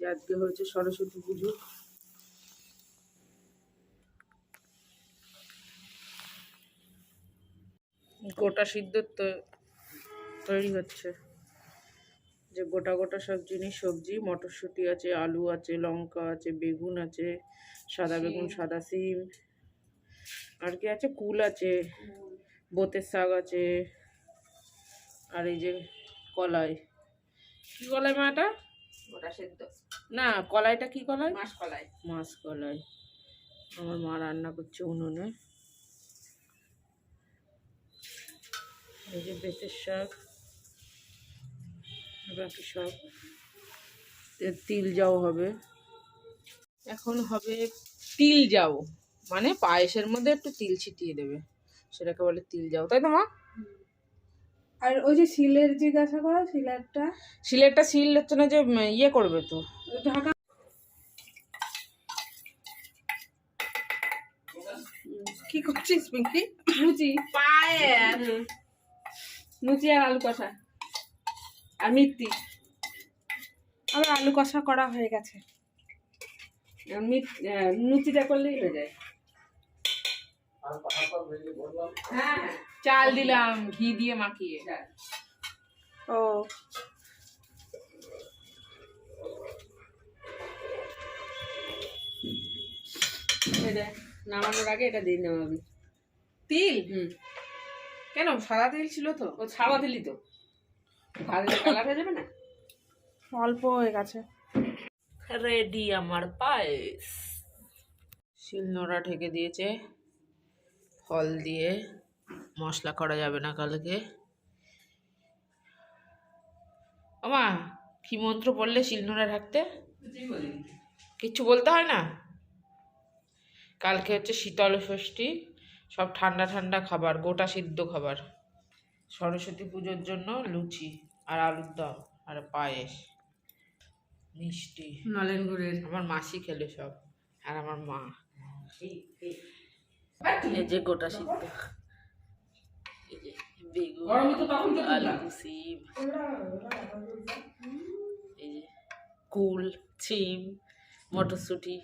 যে আজকে হয়েছে সরস্বতী পুজো। গোটা সিদ্ধ তৈরি হচ্ছে, যে গোটা গোটা সব জিনিস, সবজি, মটরশুঁটি আছে, আলু আছে, লঙ্কা আছে, বেগুন আছে, সাদা বেগুন, সাদা সিম, আর কি আছে, কুল আছে, বোতের শাক আছে, আর এই যে কলাই। কি কলাই মা এটা? গোটা সেদ্ধ না, কলাইটা কি কলাই? মাছ কলাই। মাছ কলাই। আমার মা রান্না করছে উনুনে। এই যে বেতের শাক, বাকি সব। তিল যাও হবে এখন, হবে তিল যাও, মানে পায়েসের মধ্যে একটু তিল ছিটিয়ে দেবে, সেটাকে বলে তিল যাও, তাই তো মা? আর ওই যে শিলের জিজ্ঞাসা করা, শিলেরটা শিল হচ্ছে না, যে ইয়ে করবে তো ঢাকা। কি করছিস পিঙ্কি? লুচি পায়েস, লুচি আর আলু কষা আর মিষ্টি। আবার আলু কষা করা হয়ে গেছে, লুচিটা করলেই হয়ে যায়। হ্যাঁ, চাল দিলাম ঘি দিয়ে মাখিয়ে। ও নামানোর আগে এটা দিয়ে নামাবি। তিল? কেন, সাদা তিল ছিল তো। ও ছাড়া দিলি তো, ভাজলে কালার হয়ে যাবে না? অল্প হয়ে গেছে। রেডি আমার পায়েস। শিলনোড়া ঢেকে দিয়েছে, ফল দিয়ে। মশলা করা যাবে না কালকে। ওমা, কি মন্ত্র পড়লে শিলনোড়া ঢাকতে? কিচ্ছু বলতে হয় না? কালকে হচ্ছে শীতল ষষ্ঠী, সব ঠান্ডা ঠান্ডা খাবার, গোটা সিদ্ধ খাবার। সরস্বতী পুজোর জন্য লুচি আর আলুর দম আর পায়েস, মিষ্টি, নলেন গুড়ের। আমার মাসি খেলে সব, আর আমার মা। এই যে গোটা সিদ্ধ, এই যে বেগুন, আলু, সিম, এই যে কুল, সিম, মটরশুঁটি,